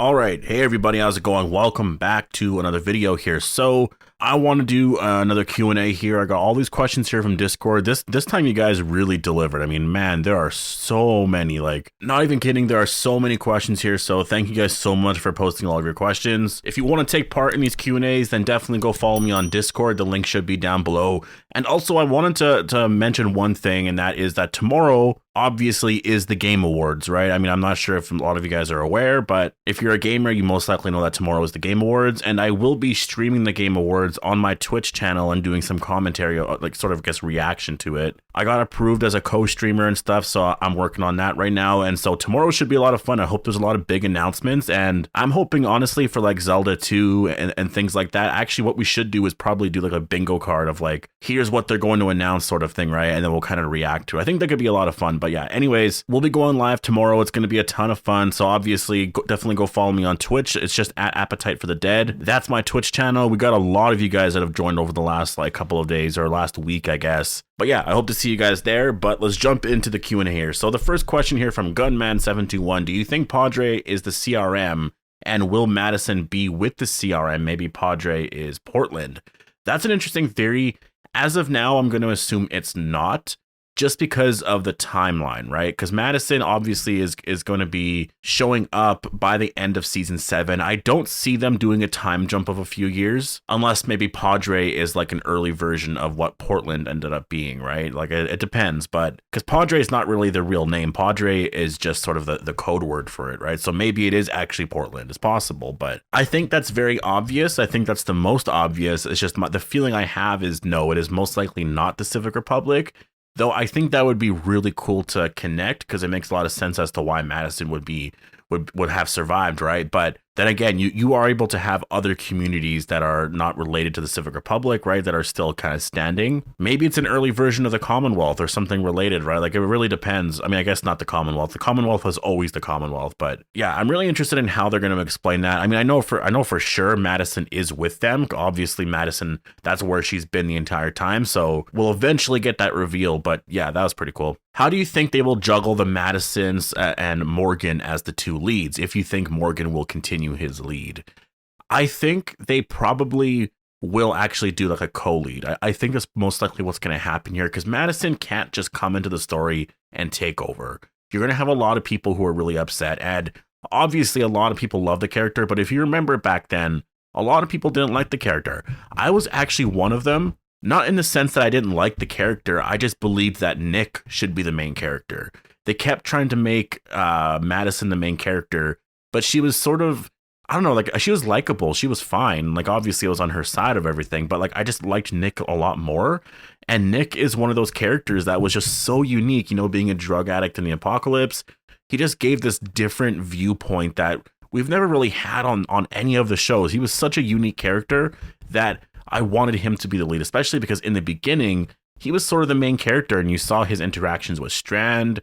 All right. Hey, everybody. How's it going? Welcome back to another video here. So I want to do another Q&A here. I got all these questions here from Discord. This time you guys really delivered. I mean, man, there are so many, like, not even kidding. There are so many questions here. So thank you guys so much for posting all of your questions. If you want to take part in these Q&As, then definitely go follow me on Discord. The link should be down below. And also I wanted to mention one thing, and that is that tomorrow obviously is the Game Awards, right? I mean, I'm not sure if a lot of you guys are aware, but if you're a gamer, you most likely know that tomorrow is the Game Awards, and I will be streaming the Game Awards on my Twitch channel and doing some commentary, like sort of, I guess, reaction to it. I got approved as a co-streamer and stuff, so I'm working on that right now, and so tomorrow should be a lot of fun. I hope there's a lot of big announcements, and I'm hoping, honestly, for like Zelda 2 and things like that. Actually, what we should do is probably do like a bingo card of like, here's what they're going to announce sort of thing, right? And then we'll kind of react to it. I think that could be a lot of fun. But yeah, anyways, we'll be going live tomorrow. It's going to be a ton of fun. So obviously, definitely go follow me on Twitch. It's just at Appetite for the Dead. That's my Twitch channel. We got a lot of you guys that have joined over the last like couple of days or last week, I guess. But yeah, I hope to see you guys there. But let's jump into the Q&A here. So the first question here from Gunman721. Do you think Padre is the CRM? And will Madison be with the CRM? Maybe Padre is Portland. That's an interesting theory. As of now, I'm going to assume it's not, just because of the timeline, right? Because Madison obviously is going to be showing up by the end of season 7. I don't see them doing a time jump of a few years, unless maybe Padre is like an early version of what Portland ended up being, right? Like it depends, but because Padre is not really the real name. Padre is just sort of the code word for it, right? So maybe it is actually Portland. It's possible, but I think that's very obvious. I think that's the most obvious. It's just the feeling I have is no, it is most likely not the Civic Republic. Though I think that would be really cool to connect, because it makes a lot of sense as to why Madison would have survived, right? But then again, you are able to have other communities that are not related to the Civic Republic, right? That are still kind of standing. Maybe it's an early version of the Commonwealth or something related, right? Like it really depends. I mean, I guess not the Commonwealth. The Commonwealth was always the Commonwealth, but yeah, I'm really interested in how they're going to explain that. I mean, I know for sure Madison is with them. Obviously, Madison, that's where she's been the entire time. So we'll eventually get that reveal. But yeah, that was pretty cool. How do you think they will juggle the Madisons and Morgan as the two leads, if you think Morgan will continue his lead? I think they probably will actually do like a co-lead. I think that's most likely what's going to happen here, because Madison can't just come into the story and take over. You're going to have a lot of people who are really upset, and obviously a lot of people love the character, but if you remember back then, a lot of people didn't like the character. I was actually one of them. Not in the sense that I didn't like the character, I just believed that Nick should be the main character. They kept trying to make Madison the main character, but she was sort of, I don't know, like she was likable, she was fine. Like obviously I was on her side of everything, but like I just liked Nick a lot more. And Nick is one of those characters that was just so unique, you know, being a drug addict in the apocalypse. He just gave this different viewpoint that we've never really had on any of the shows. He was such a unique character that I wanted him to be the lead, especially because in the beginning, he was sort of the main character, and you saw his interactions with Strand.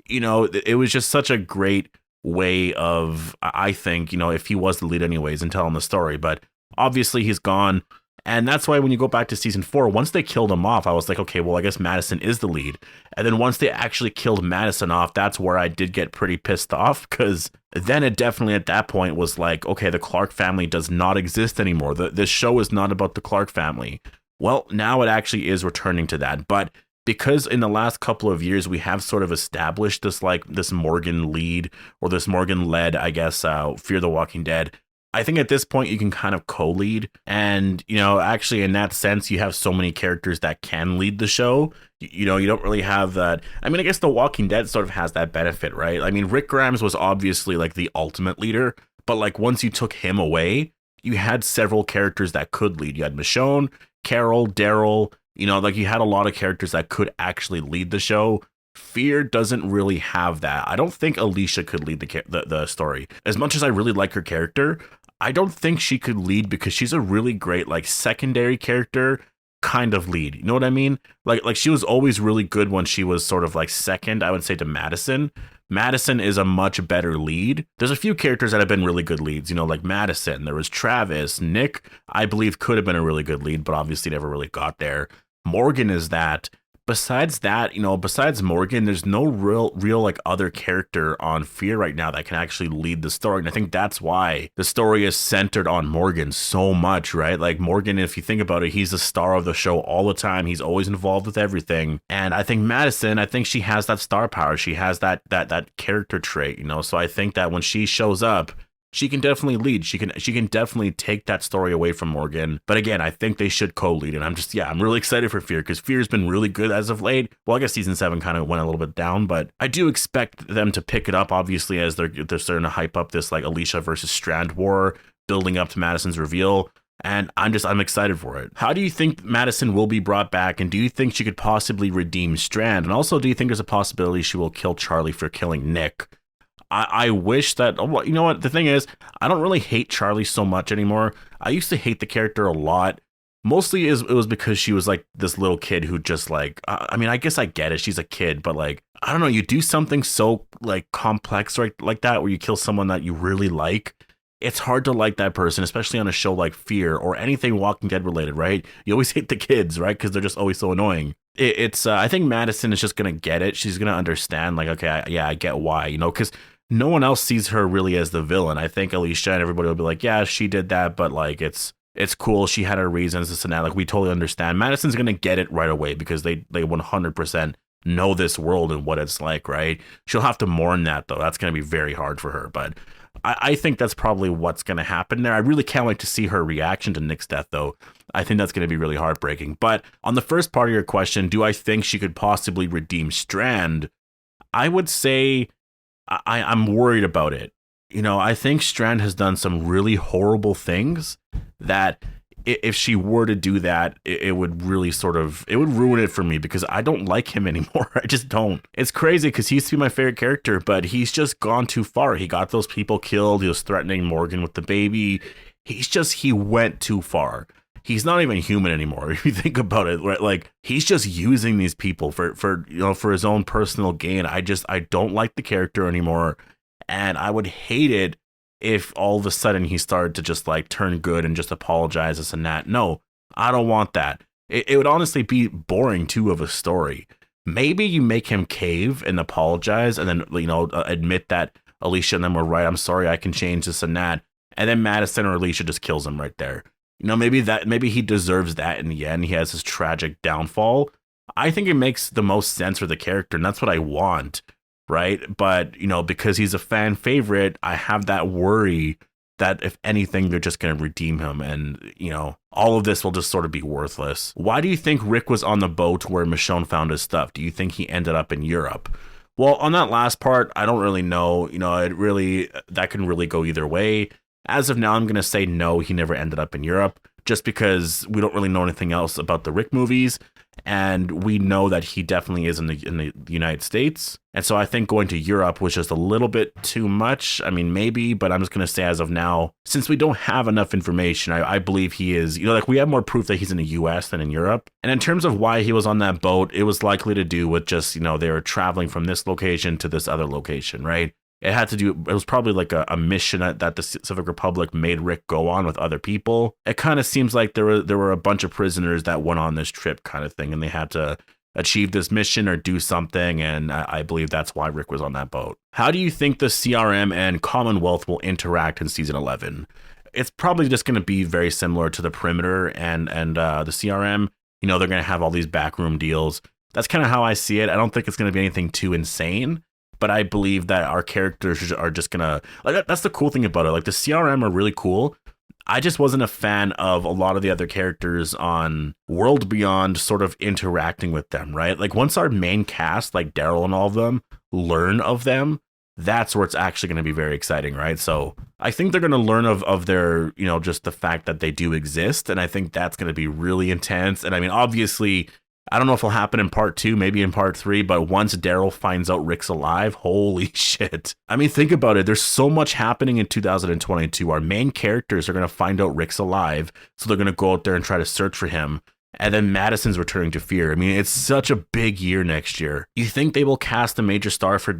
You know, it was just such a great way of, I think, you know, if he was the lead anyways, and telling the story. But obviously he's gone. And that's why when you go back to season 4, once they killed him off, I was like, okay, well, I guess Madison is the lead. And then once they actually killed Madison off, that's where I did get pretty pissed off, because then it definitely at that point was like, okay, the Clark family does not exist anymore. This show is not about the Clark family. Well, now it actually is returning to that. But because in the last couple of years, we have sort of established this Morgan lead, or this Morgan led, I guess, Fear the Walking Dead, I think at this point you can kind of co-lead, and, you know, actually in that sense, you have so many characters that can lead the show. You know, you don't really have that. I mean, I guess The Walking Dead sort of has that benefit, right? I mean, Rick Grimes was obviously like the ultimate leader, but like once you took him away, you had several characters that could lead. You had Michonne, Carol, Daryl, you know, like you had a lot of characters that could actually lead the show. Fear doesn't really have that. I don't think Alicia could lead the story. As much as I really like her character, I don't think she could lead, because she's a really great like secondary character kind of lead. You know what I mean? Like she was always really good when she was sort of like second, I would say, to Madison. Madison is a much better lead. There's a few characters that have been really good leads, you know, like Madison. There was Travis. Nick, I believe, could have been a really good lead, but obviously never really got there. Morgan is that. besides that, besides Morgan, there's no real like other character on Fear right now that can actually lead the story. And I think that's why the story is centered on Morgan so much, right? Like Morgan, if you think about it, he's the star of the show all the time. He's always involved with everything. And I think Madison, I think she has that star power. She has that character trait, So I think that when she shows up, she can definitely lead. She can definitely take that story away from Morgan. But again, I think they should co-lead. And I'm really excited for Fear because Fear's been really good as of late. Well, I guess season 7 kind of went a little bit down, but I do expect them to pick it up, obviously, as they're starting to hype up this like Alicia versus Strand war, building up to Madison's reveal. And I'm excited for it. How do you think Madison will be brought back? And do you think she could possibly redeem Strand? And also, do you think there's a possibility she will kill Charlie for killing Nick? I wish that, you know what, the thing is, I don't really hate Charlie so much anymore. I used to hate the character a lot. Mostly it was because she was like this little kid who just like, I mean, I guess I get it. She's a kid, but like, I don't know, you do something so like complex like that where you kill someone that you really like. It's hard to like that person, especially on a show like Fear or anything Walking Dead related, right? You always hate the kids, right? Because they're just always so annoying. I think Madison is just going to get it. She's going to understand like, okay, I get why, because no one else sees her really as the villain. I think Alicia and everybody will be like, yeah, she did that, but like it's cool. She had her reasons, this and that. Like we totally understand. Madison's gonna get it right away because they 100% know this world and what it's like, right? She'll have to mourn that though. That's gonna be very hard for her. But I think that's probably what's gonna happen there. I really can't wait to see her reaction to Nick's death though. I think that's gonna be really heartbreaking. But on the first part of your question, do I think she could possibly redeem Strand? I would say I'm worried about it. I think Strand has done some really horrible things that if she were to do that, it would really it would ruin it for me because I don't like him anymore. I just don't. It's crazy because he used to be my favorite character, but he's just gone too far. He got those people killed. He was threatening Morgan with the baby. He went too far. He's not even human anymore. If you think about it, right? Like he's just using these people for his own personal gain. I don't like the character anymore. And I would hate it if all of a sudden he started to just like turn good and just apologize this and that. No, I don't want that. It would honestly be boring too of a story. Maybe you make him cave and apologize and then, admit that Alicia and them were right. I'm sorry, I can change this and that. And then Madison or Alicia just kills him right there. Maybe he deserves that in the end. He has his tragic downfall. I think it makes the most sense for the character, and that's what I want, right? But, because he's a fan favorite, I have that worry that if anything, they're just going to redeem him, and, all of this will just sort of be worthless. Why do you think Rick was on the boat where Michonne found his stuff? Do you think he ended up in Europe? Well, on that last part, I don't really know. That can really go either way. As of now, I'm going to say no, he never ended up in Europe, just because we don't really know anything else about the Rick movies, and we know that he definitely is in the United States. And so I think going to Europe was just a little bit too much. I mean, maybe, but I'm just going to say as of now, since we don't have enough information, I believe he is, we have more proof that he's in the US than in Europe. And in terms of why he was on that boat, it was likely to do with just, they were traveling from this location to this other location, right? It was probably like a mission that the Pacific Republic made Rick go on with other people. It kind of seems like there were a bunch of prisoners that went on this trip kind of thing, and they had to achieve this mission or do something, and I believe that's why Rick was on that boat. How do you think the CRM and Commonwealth will interact in season 11? It's probably just going to be very similar to the Perimeter and the CRM. They're going to have all these backroom deals. That's kind of how I see it. I don't think it's going to be anything too insane. But I believe that our characters are just gonna that's the cool thing about it. Like the CRM are really cool. I just wasn't a fan of a lot of the other characters on World Beyond sort of interacting with them, right? Like once our main cast, like Daryl and all of them, learn of them, that's where it's actually going to be very exciting, right? So I think they're going to learn of their, just the fact that they do exist. And I think that's going to be really intense. And I mean, obviously, I don't know if it'll happen in part 2, maybe in part 3, but once Daryl finds out Rick's alive, holy shit. I mean, think about it. There's so much happening in 2022. Our main characters are going to find out Rick's alive, so they're going to go out there and try to search for him. And then Madison's returning to Fear. I mean, it's such a big year next year. You think they will cast a major star for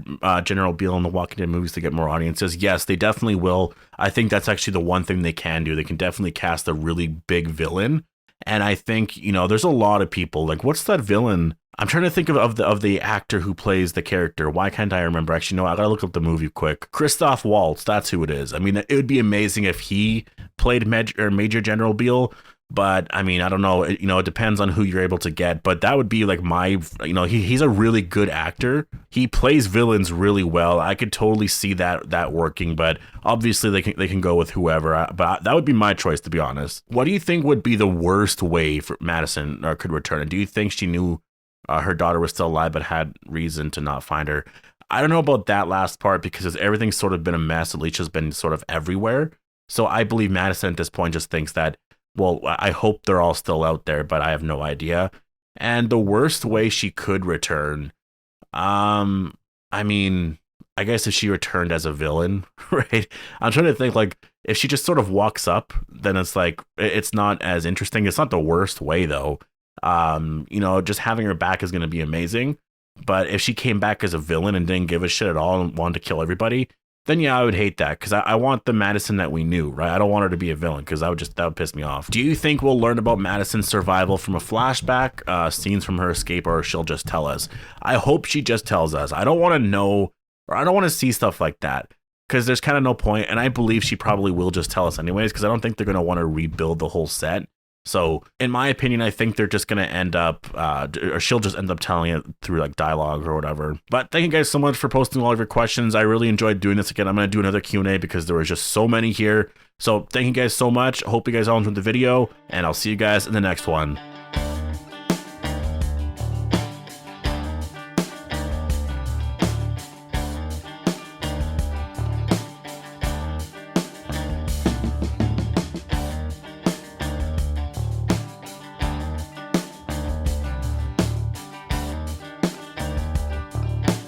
General Beale in the Walking Dead movies to get more audiences? Yes, they definitely will. I think that's actually the one thing they can do. They can definitely cast a really big villain And I think, you know, there's a lot of people like, what's that villain? I'm trying to think of the actor who plays the character. Why can't I remember? Actually, no, I gotta look up the movie quick. Christoph Waltz, that's who it is. I mean, it would be amazing if he played Major General Beale. But I mean, I don't know. You know, it depends on who you're able to get. But that would be like my, you know, he's a really good actor. He plays villains really well. I could totally see that working. But obviously, they can go with whoever. But that would be my choice, to be honest. What do you think would be the worst way for Madison could return? And do you think she knew her daughter was still alive but had reason to not find her? I don't know about that last part because everything's sort of been a mess. Alicia's been sort of everywhere. So I believe Madison at this point just thinks that, well, I hope they're all still out there, but I have no idea. And the worst way she could return, I mean, I guess if she returned as a villain, right? I'm trying to think, like, if she just sort of walks up, then it's like, it's not as interesting. It's not the worst way, though. You know, just having her back is going to be amazing. But if she came back as a villain and didn't give a shit at all and wanted to kill everybody, then yeah, I would hate that because I want the Madison that we knew, right? I don't want her to be a villain because that would piss me off. Do you think we'll learn about Madison's survival from a flashback, scenes from her escape, or she'll just tell us? I hope she just tells us. I don't want to know, or I don't want to see stuff like that because there's kind of no point. And I believe she probably will just tell us anyways because I don't think they're going to want to rebuild the whole set. So in my opinion, I think they're just going to end up, or she'll just end up telling it through like dialogue or whatever. But thank you guys so much for posting all of your questions. I really enjoyed doing this again. I'm going to do another Q&A because there was just so many here. So thank you guys so much. I hope you guys all enjoyed the video and I'll see you guys in the next one.